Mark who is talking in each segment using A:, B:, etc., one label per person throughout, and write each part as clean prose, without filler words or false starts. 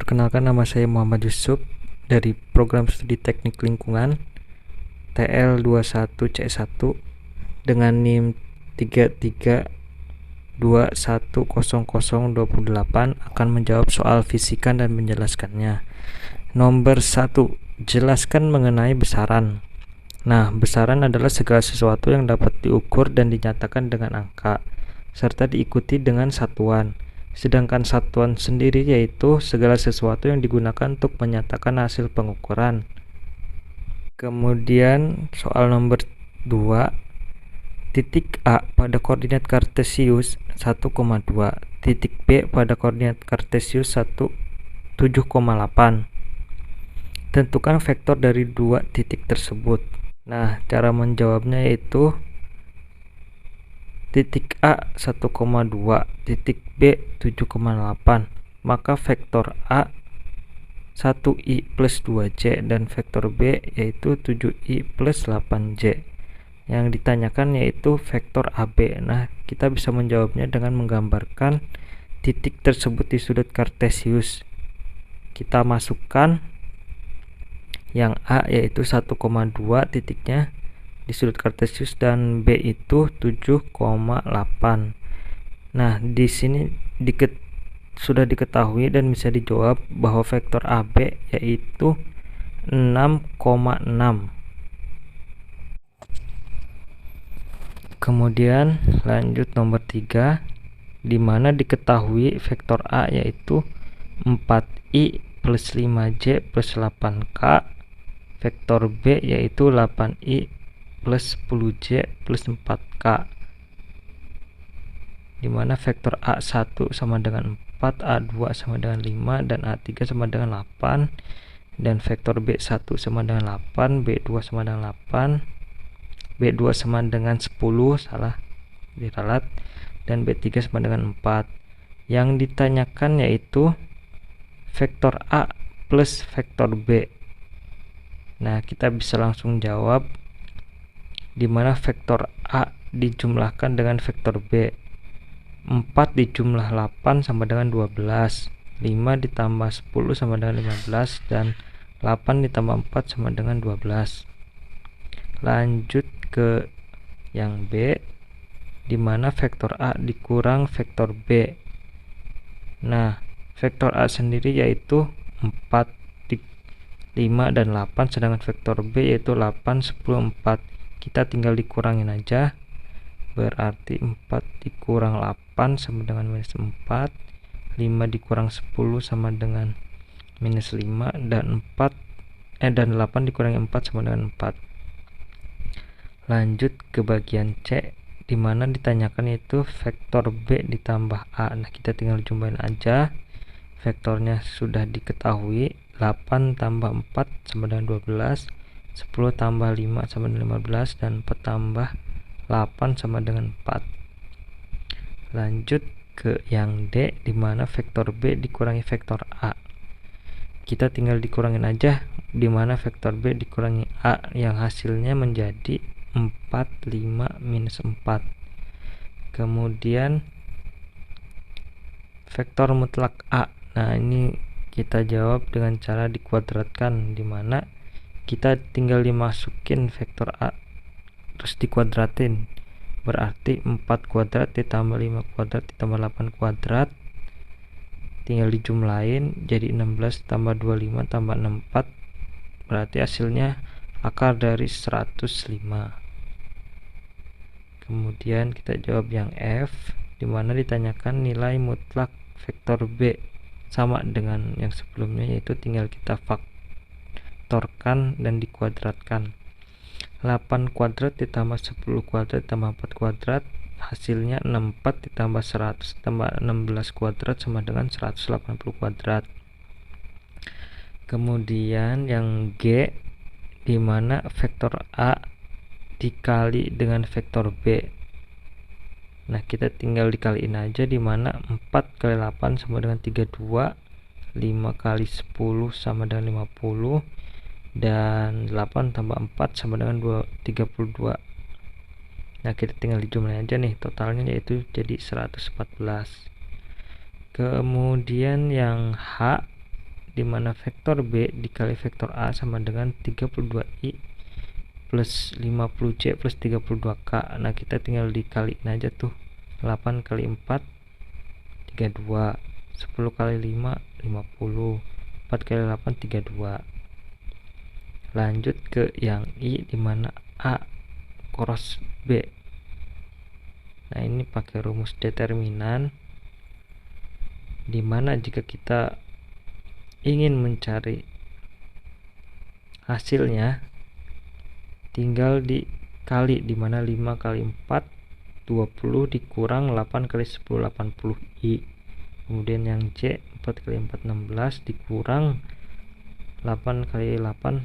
A: Perkenalkan, nama saya Muhammad Yusuf dari Program Studi Teknik Lingkungan TL21C1 dengan NIM 33210028 akan menjawab soal fisika dan menjelaskannya. Nomor 1. Jelaskan mengenai besaran. Nah, besaran adalah segala sesuatu yang dapat diukur dan dinyatakan dengan angka, serta diikuti dengan satuan. Sedangkan satuan sendiri yaitu segala sesuatu yang digunakan untuk menyatakan hasil pengukuran. Kemudian soal nomor 2, titik A pada koordinat kartesius 1,2, titik B pada koordinat kartesius 7,8. Tentukan vektor dari dua titik tersebut. Nah, cara menjawabnya yaitu titik A 1,2, titik B 7,8. Maka vektor A 1i plus 2j dan vektor B yaitu 7i plus 8j. Yang ditanyakan yaitu vektor AB. Nah, kita bisa menjawabnya dengan menggambarkan titik tersebut di sudut kartesius. Kita masukkan yang A yaitu 1,2 titiknya di sudut kartesius dan B itu 7,8. Nah, di sini sudah diketahui dan bisa dijawab bahwa vektor AB yaitu 6,6. Kemudian lanjut nomor 3, di mana diketahui vektor A yaitu 4i plus 5j plus 8k, vektor B yaitu 8i plus 10j plus 4k, dimana vektor A1 sama dengan 4, A2 sama dengan 5, dan A3 sama dengan 8, dan vektor B1 sama dengan 8, B2 sama dengan 8, B2 sama dengan 10, salah diralat, dan B3 sama dengan 4. Yang ditanyakan yaitu vektor A plus vektor B. Nah, kita bisa langsung jawab di mana vektor A dijumlahkan dengan vektor B. 4 dijumlah 8 sama dengan 12, 5 ditambah 10 sama dengan 15, dan 8 ditambah 4 sama dengan 12. Lanjut ke yang B, di mana vektor A dikurang vektor B. Nah, vektor A sendiri yaitu 4, 5, dan 8, sedangkan vektor B yaitu 8, 10, 4. Kita tinggal dikurangin aja, berarti 4 dikurang 8 sama dengan minus 4, 5 dikurang 10 sama dengan minus 5, dan 8 dikurangi 4 sama dengan 4. Lanjut ke bagian C, di mana ditanyakan itu vektor B ditambah A. Nah, kita tinggal jumlahin aja. Vektornya sudah diketahui, 8 tambah 4 sama dengan 12, 10 tambah 5 sama dengan 15, dan 4 tambah 8 sama dengan 4. Lanjut ke yang D, di mana vektor B dikurangi vektor A. Kita tinggal dikurangin aja, di mana vektor B dikurangi A yang hasilnya menjadi 4, 5, minus 4. Kemudian vektor mutlak A. Nah, ini kita jawab dengan cara dikuadratkan, di mana kita tinggal dimasukin vektor A terus dikuadratin. Berarti 4 kuadrat ditambah 5 kuadrat ditambah 8 kuadrat, tinggal dijumlahin jadi 16 tambah 25 tambah 64, berarti hasilnya akar dari 105. Kemudian kita jawab yang F, di mana ditanyakan nilai mutlak vektor B. Sama dengan yang sebelumnya, yaitu tinggal kita faktorkan dan dikuadratkan. 8 kuadrat ditambah 10 kuadrat ditambah 4 kuadrat, hasilnya 64 ditambah 100 ditambah 16 kuadrat sama dengan 180 kuadrat. Kemudian yang G, di mana vektor A dikali dengan vektor B. Nah, kita tinggal dikaliin aja, di mana 4 kali 8 sama dengan 32, 5 kali 10 sama dengan 50, dan 8 tambah 4 sama dengan 32. Nah, kita tinggal dijumlahin aja nih, totalnya yaitu jadi 114. Kemudian yang H, di mana vektor B dikali vektor A sama dengan 32I plus 50C plus 32K. Nah, kita tinggal dikaliin aja tuh. 8 kali 4 32, 10 kali 5 50, 4 kali 8 32. Lanjut ke yang I, di mana A cross B. Nah, ini pakai rumus determinan, di mana jika kita ingin mencari hasilnya tinggal dikali, di mana 5 kali 4 20 dikurang 8 kali 10 80I. Kemudian yang C 4 kali 4 16 dikurang 8 kali 8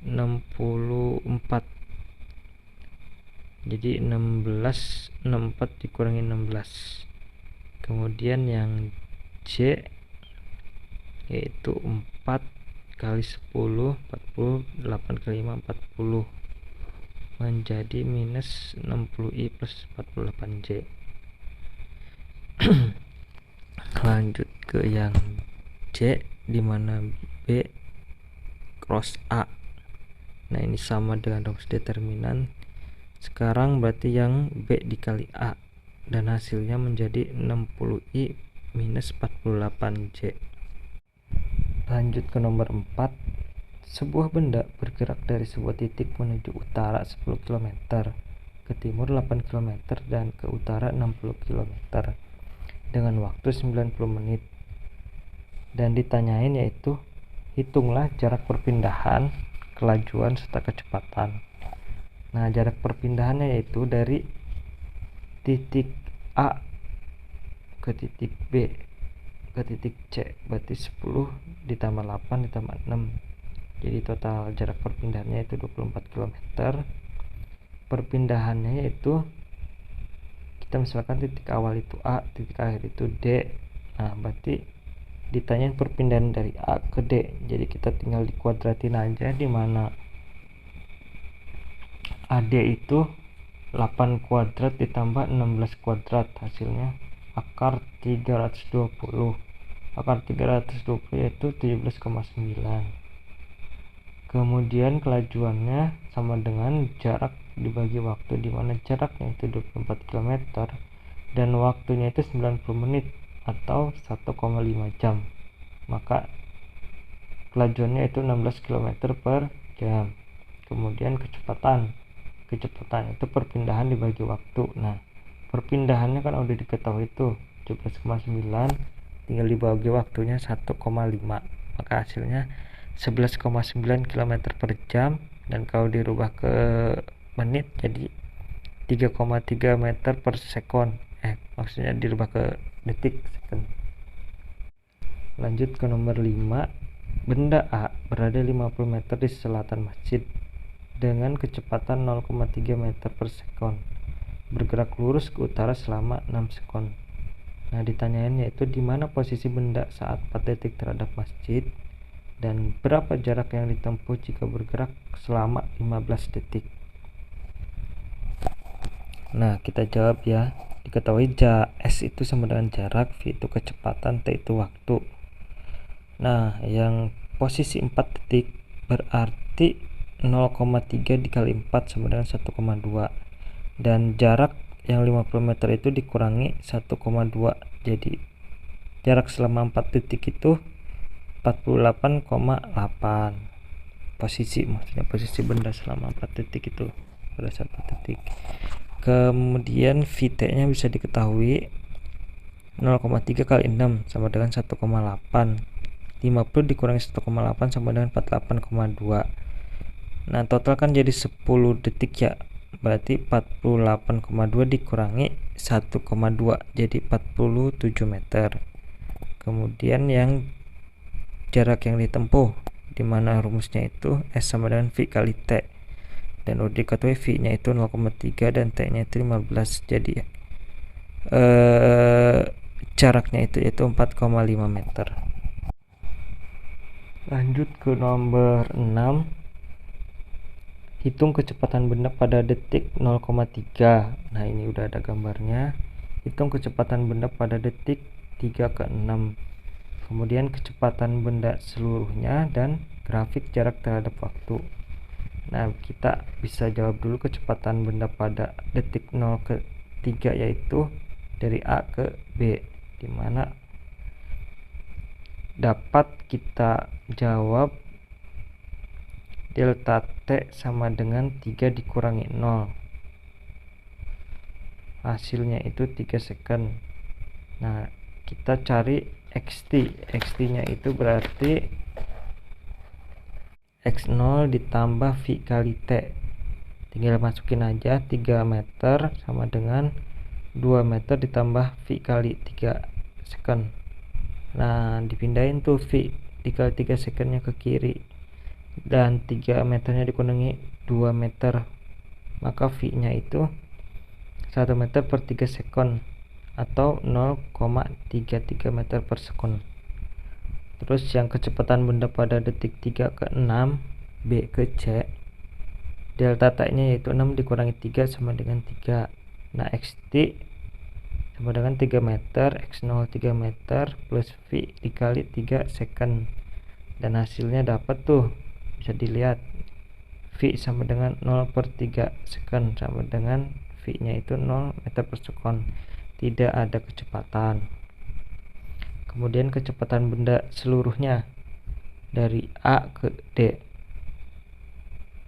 A: 64. Jadi 16 64 dikurangi 16. Kemudian yang C yaitu 4 kali 10 40, 8 kali 5 40 menjadi minus 60I plus 48J. Lanjut ke yang C, di mana B cross A. Nah, ini sama dengan rumus determinan. Sekarang berarti yang B dikali A, dan hasilnya menjadi 60I minus 48J. Lanjut ke nomor 4. Sebuah benda bergerak dari sebuah titik menuju utara 10 km, ke timur 8 km, dan ke utara 60 km dengan waktu 90 menit. Dan ditanyain yaitu, hitunglah jarak perpindahan, kelajuan, serta kecepatan. Nah, jarak perpindahannya yaitu dari titik A ke titik B ke titik C, berarti 10 ditambah 8 ditambah 6. Jadi total jarak perpindahannya itu 24 km. Perpindahannya yaitu, kita misalkan titik awal itu A, titik akhir itu D. Nah, berarti ditanyain perpindahan dari A ke D. Jadi kita tinggal dikuadratin aja, di mana AD itu 8 kuadrat ditambah 16 kuadrat, hasilnya akar 320. Akar 320 yaitu 17,9. Kemudian kelajuannya sama dengan jarak dibagi waktu, di mana jaraknya itu 24 km dan waktunya itu 90 menit atau 1,5 jam. Maka kelajuannya itu 16 km per jam. Kemudian kecepatan itu perpindahan dibagi waktu. Nah, perpindahannya kan udah diketahui itu 17,9, tinggal dibagi waktunya 1,5, maka hasilnya 11,9 km per jam, dan kalau dirubah ke menit jadi 3,3 meter per sekon. Maksudnya dirubah ke detik second. Lanjut ke nomor 5. Benda A berada 50 meter di selatan masjid dengan kecepatan 0,3 meter per sekon, bergerak lurus ke utara selama 6 sekon. Nah, ditanyain yaitu, di mana posisi benda saat 4 detik terhadap masjid, dan berapa jarak yang ditempuh jika bergerak selama 15 detik. Nah, kita jawab ya. Diketahui S itu sama dengan jarak, V itu kecepatan, T itu waktu. Nah, yang posisi 4 detik berarti 0,3 dikali 4 sama dengan 1,2, dan jarak yang 50 meter itu dikurangi 1,2, jadi jarak selama 4 detik itu 48,8 posisi, maksudnya posisi benda selama 4 detik itu pada saat 4 detik. Kemudian VT nya bisa diketahui 0,3 kali 6 sama dengan 1,8, 50 dikurangi 1,8 sama dengan 48,2. Nah, total kan jadi 10 detik ya, berarti 48,2 dikurangi 1,2 jadi 47 meter. Kemudian yang jarak yang ditempuh, dimana rumusnya itu S sama dengan V kali T, dan udah diketahui V nya itu 0,3 dan T nya itu 15, jadi jaraknya itu yaitu 4,5 meter. Lanjut ke nomor 6. Hitung kecepatan benda pada detik 0,3. Nah, ini udah ada gambarnya. Hitung kecepatan benda pada detik 3 ke 6. kemudian kecepatan benda seluruhnya, dan grafik jarak terhadap waktu. Nah, kita bisa jawab dulu kecepatan benda pada detik 0 ke 3, yaitu dari A ke B, dimana dapat kita jawab delta T sama dengan 3 dikurangi 0. Hasilnya itu 3 second. Nah, kita cari xt nya itu berarti x0 ditambah V kali T, tinggal masukin aja 3 meter sama dengan 2 meter ditambah V kali 3 second. Nah, dipindahin tuh V dikali 3 secondnya ke kiri, dan 3 meternya dikurangi 2 meter, maka V nya itu 1 meter per 3 second atau 0,33 meter per second. Terus yang kecepatan benda pada detik 3 ke 6 B ke C, delta T nya yaitu 6 dikurangi 3 sama dengan 3. Nah, xt sama dengan 3 meter, x0 3 meter plus V dikali 3 second, dan hasilnya dapat tuh, bisa dilihat V sama dengan 0 per 3 second sama dengan V nya itu 0 meter per second, tidak ada kecepatan. Kemudian kecepatan benda seluruhnya dari A ke D,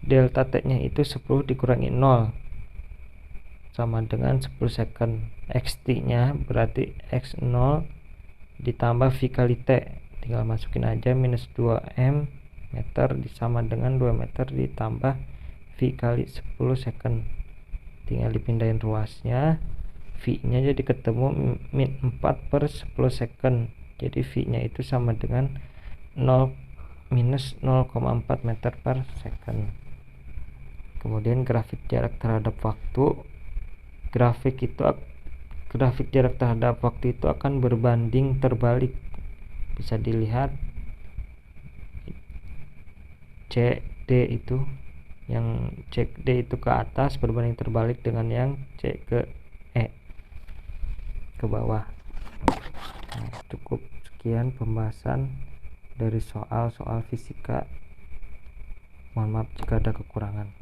A: delta T nya itu 10 dikurangi 0 sama dengan 10 second. Xt nya berarti x0 ditambah V kali T, tinggal masukin aja minus 2m meter sama dengan 2 meter ditambah V kali 10 second, tinggal dipindahin ruasnya, V nya jadi ketemu min 4 per 10 second, jadi V nya itu sama dengan 0 minus 0,4 meter per second. Kemudian grafik jarak terhadap waktu, grafik jarak terhadap waktu itu akan berbanding terbalik, bisa dilihat CD itu, yang CD itu ke atas berbanding terbalik dengan yang C ke E ke bawah. Nah, cukup sekian pembahasan dari soal-soal fisika. Mohon maaf jika ada kekurangan.